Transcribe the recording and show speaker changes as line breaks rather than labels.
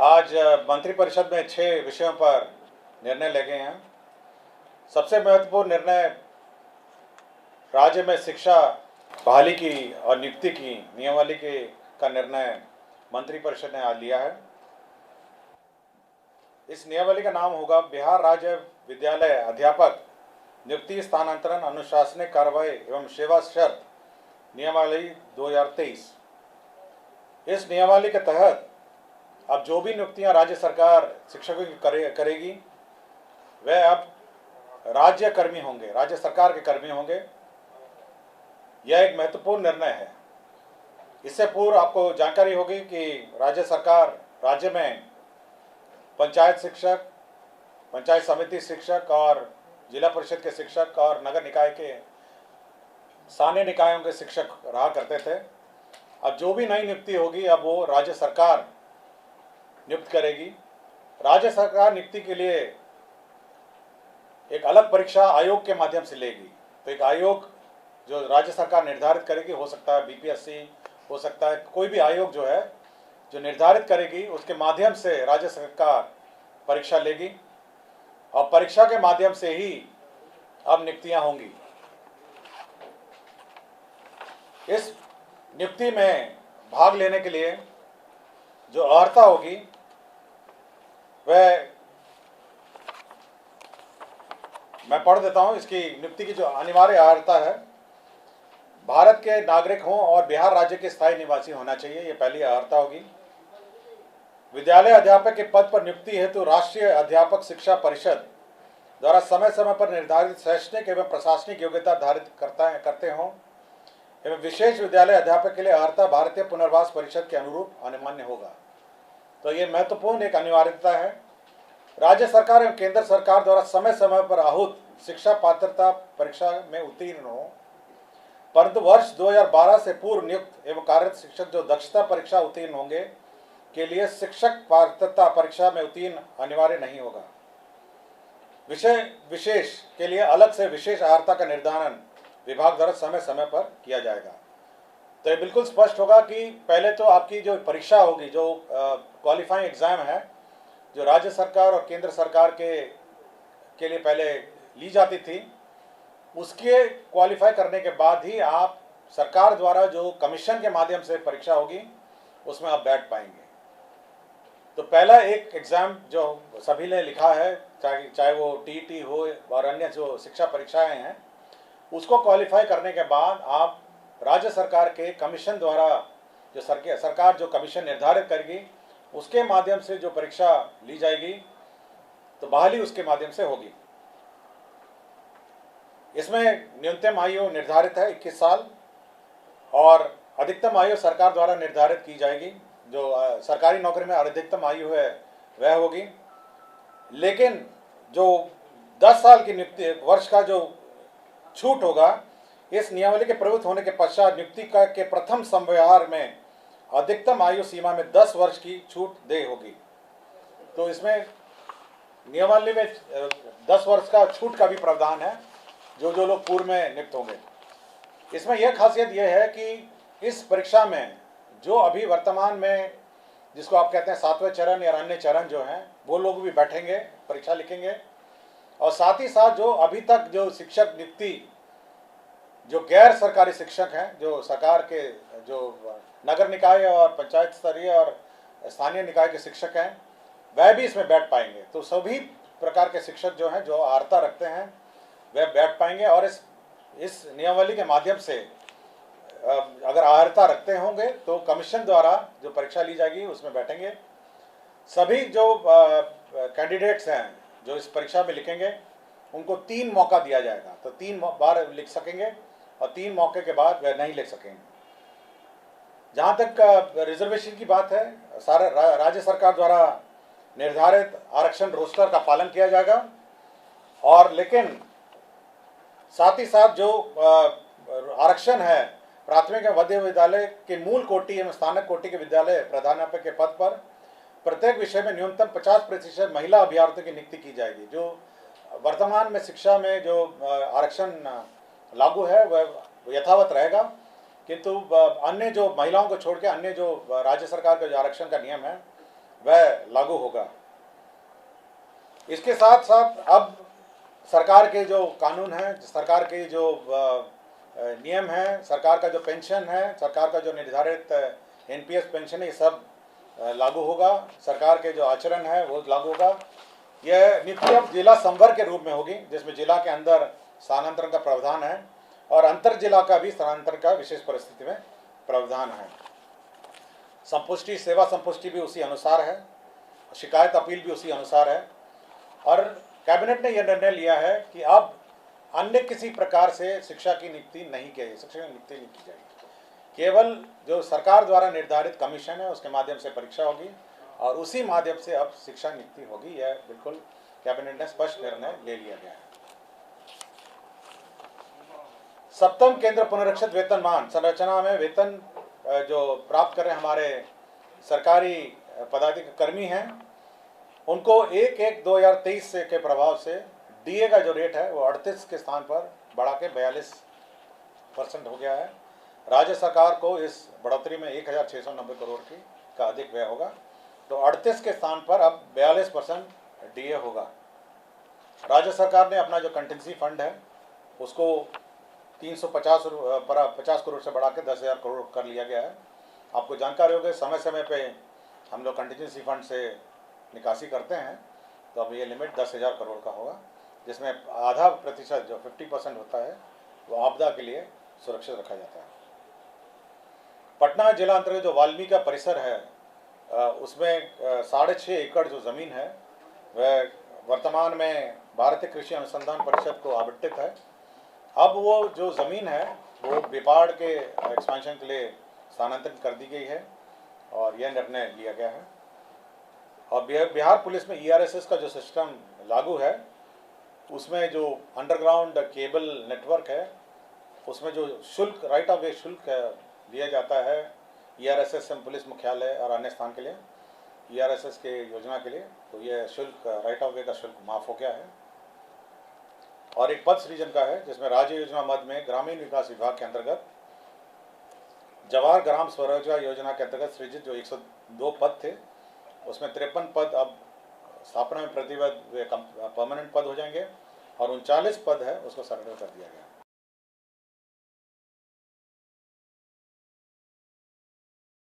आज मंत्रिपरिषद में 6 विषयों पर निर्णय ले गए हैं। सबसे महत्वपूर्ण निर्णय राज्य में शिक्षा बहाली की और नियुक्ति की नियमावली का निर्णय मंत्रिपरिषद ने आज लिया है। इस नियमावली का नाम होगा बिहार राज्य विद्यालय अध्यापक नियुक्ति स्थानांतरण अनुशासनिक कार्रवाई एवं सेवा शर्त नियमावली 2023। इस नियमावली के तहत अब जो भी नियुक्तियां राज्य सरकार शिक्षकों की करेगी वह अब राज्य कर्मी होंगे, राज्य सरकार के कर्मी होंगे। यह एक महत्वपूर्ण निर्णय है। इससे पूर्व आपको जानकारी होगी कि राज्य सरकार राज्य में पंचायत शिक्षक, पंचायत समिति शिक्षक और जिला परिषद के शिक्षक और नगर निकाय के स्थानीय निकायों के शिक्षक रहा करते थे। अब जो भी नई नियुक्ति होगी अब वो राज्य सरकार नियुक्त करेगी। राज्य सरकार नियुक्ति के लिए एक अलग परीक्षा आयोग के माध्यम से लेगी। तो एक आयोग जो राज्य सरकार निर्धारित करेगी, हो सकता है बीपीएससी, हो सकता है कोई भी आयोग जो है जो निर्धारित करेगी, उसके माध्यम से राज्य सरकार परीक्षा लेगी और परीक्षा के माध्यम से ही अब नियुक्तियां होंगी। इस नियुक्ति में भाग लेने के लिए जो अर्हता होगी वह मैं पढ़ देता हूं। इसकी नियुक्ति की जो अनिवार्य अर्हता है, भारत के नागरिक हों और बिहार राज्य के स्थायी निवासी होना चाहिए, ये पहली अर्हता होगी। विद्यालय अध्यापक के पद पर नियुक्ति हेतु राष्ट्रीय अध्यापक शिक्षा परिषद द्वारा समय समय पर निर्धारित शैक्षणिक एवं प्रशासनिक योग्यता धारित करते हों एवं विशेष विद्यालय अध्यापक के लिए अर्हता भारतीय पुनर्वास परिषद के अनुरूप अनिवार्य होगा। तो ये महत्वपूर्ण एक अनिवार्यता है। राज्य सरकार एवं केंद्र सरकार द्वारा समय समय पर आहूत शिक्षा पात्रता परीक्षा में उत्तीर्ण हो, परंतु वर्ष 2012 से पूर्व नियुक्त एवं कार्यरत शिक्षक जो दक्षता परीक्षा उत्तीर्ण होंगे के लिए शिक्षक पात्रता परीक्षा में उत्तीर्ण अनिवार्य नहीं होगा। विषय विशेष के लिए अलग से विशेष अर्हता का निर्धारण विभाग द्वारा समय समय पर किया जाएगा। तो ये बिल्कुल स्पष्ट होगा कि पहले तो आपकी जो परीक्षा होगी, जो क्वालिफाइंग एग्जाम है, जो राज्य सरकार और केंद्र सरकार के लिए पहले ली जाती थी, उसके क्वालिफाई करने के बाद ही आप सरकार द्वारा जो कमीशन के माध्यम से परीक्षा होगी उसमें आप बैठ पाएंगे। तो पहला एक एग्ज़ाम जो सभी ने लिखा है, चाहे वो टीईटी हो और अन्य जो शिक्षा परीक्षाएं हैं, उसको क्वालिफाई करने के बाद आप राज्य सरकार के कमीशन द्वारा जो सरकार जो कमीशन निर्धारित करेगी उसके माध्यम से जो परीक्षा ली जाएगी तो बहाली उसके माध्यम से होगी। इसमें न्यूनतम आयु निर्धारित है 21 साल और अधिकतम आयु सरकार द्वारा निर्धारित की जाएगी। जो सरकारी नौकरी में अधिकतम आयु है वह होगी, लेकिन जो 10 साल की नियुक्ति वर्ष का जो छूट होगा, इस नियमावली के प्रवृत्त होने के पश्चात नियुक्ति के प्रथम संव्यवहार में अधिकतम आयु सीमा में 10 वर्ष की छूट दे होगी। तो इसमें नियमावली में 10 वर्ष का छूट का भी प्रावधान है जो लोग पूर्व में नियुक्त होंगे। इसमें यह खासियत यह है कि इस परीक्षा में जो अभी वर्तमान में जिसको आप कहते हैं 7वें चरण या अन्य चरण जो हैं, वो लोग भी बैठेंगे, परीक्षा लिखेंगे। और साथ ही साथ जो अभी तक जो शिक्षक नियुक्ति जो गैर सरकारी शिक्षक हैं, जो सरकार के जो नगर निकाय और पंचायत स्तरीय और स्थानीय निकाय के शिक्षक हैं, वह भी इसमें बैठ पाएंगे। तो सभी प्रकार के शिक्षक जो हैं, जो अर्हता रखते हैं, वह बैठ पाएंगे और इस नियमावली के माध्यम से अगर अर्हता रखते होंगे तो कमीशन द्वारा जो परीक्षा ली जाएगी उसमें बैठेंगे। सभी जो कैंडिडेट्स हैं जो इस परीक्षा में लिखेंगे उनको 3 मौका दिया जाएगा। तो 3 बार लिख सकेंगे और 3 मौके के बाद वह नहीं लिख सकेंगे। जहाँ तक रिजर्वेशन की बात है, सारा राज्य सरकार द्वारा निर्धारित आरक्षण रोस्टर का पालन किया जाएगा और लेकिन साथ ही साथ जो आरक्षण है प्राथमिक एवं मध्य विद्यालय के मूल कोटि एवं स्थानक कोटि के विद्यालय प्रधानाध्यापक के पद पर प्रत्येक विषय में न्यूनतम 50% महिला अभ्यर्थियों की नियुक्ति की जाएगी। जो वर्तमान में शिक्षा में जो आरक्षण लागू है वह यथावत रहेगा, किंतु अन्य जो महिलाओं को छोड़ के अन्य जो राज्य सरकार का जो आरक्षण का नियम है वह लागू होगा। इसके साथ साथ अब सरकार के जो कानून हैं, सरकार के जो नियम हैं, सरकार का जो पेंशन है, सरकार का जो निर्धारित एनपीएस पेंशन है, ये सब लागू होगा। सरकार के जो आचरण है वो लागू होगा। यह नीति अब जिला संवर्ग के रूप में होगी, जिसमें जिला के अंदर स्थानांतरण का प्रावधान है और अंतर जिला का भी स्थानांतरण का विशेष परिस्थिति में प्रावधान है। संपुष्टि, सेवा संपुष्टि भी उसी अनुसार है, शिकायत अपील भी उसी अनुसार है। और कैबिनेट ने यह निर्णय लिया है कि अब अन्य किसी प्रकार से शिक्षा की नियुक्ति नहीं की जाएगी, शिक्षक की नियुक्ति नहीं की जाएगी। केवल जो सरकार द्वारा निर्धारित कमीशन है उसके माध्यम से परीक्षा होगी और उसी माध्यम से अब शिक्षा नियुक्ति होगी। यह बिल्कुल कैबिनेट ने स्पष्ट निर्णय ले लिया गया है। सप्तम केंद्र पुनरीक्षित वेतनमान संरचना में वेतन जो प्राप्त कर रहे हमारे सरकारी पदाधिकारी कर्मी हैं, उनको 1/1/2023 के प्रभाव से डीए का जो रेट है वो 38 के स्थान पर बढ़ा के 42% हो गया है। राज्य सरकार को इस बढ़ोतरी में 1690 करोड़ का अधिक व्यय होगा, तो 38 के स्थान पर अब 42% डीए होगा। राज्य सरकार ने अपना जो कंटिजेंसी फंड है उसको 50 करोड़ से बढ़ा के 10,000 करोड़ कर लिया गया है। आपको जानकारी होगी, समय समय पे हम लोग कंटिजेंसी फंड से निकासी करते हैं, तो अब ये लिमिट 10,000 करोड़ का होगा, जिसमें आधा प्रतिशत जो 50% होता है वो आपदा के लिए सुरक्षित रखा जाता है। पटना जिला अंतर्गत जो वाल्मीकि का परिसर है उसमें 6.5 एकड़ जो ज़मीन है वह वर्तमान में भारतीय कृषि अनुसंधान परिषद को आवंटित है। अब वो जो ज़मीन है वो बिपाड़ के एक्सपेंशन के लिए स्थानांतरित कर दी गई है और यह निर्णय लिया गया है। और बिहार पुलिस में ईआरएसएस का जो सिस्टम लागू है उसमें जो अंडरग्राउंड केबल नेटवर्क है उसमें जो शुल्क, राइट ऑफ वे शुल्क दिया जाता है ईआरएसएस पुलिस मुख्यालय और अन्य स्थान के लिए, ईआरएसएस के योजना के लिए, तो यह शुल्क, राइट ऑफ वे का शुल्क माफ़ हो गया है। और एक पद सृजन का है जिसमें राज्य योजना मद में ग्रामीण विकास विभाग के अंतर्गत जवाहर ग्राम स्वरोजगार योजना के अंतर्गत सृजित जो 102 पद थे उसमें 53 पद अब स्थापना में प्रतिबद्ध परमानेंट पद हो जाएंगे और 39 पद है उसको सरेंडर कर दिया गया।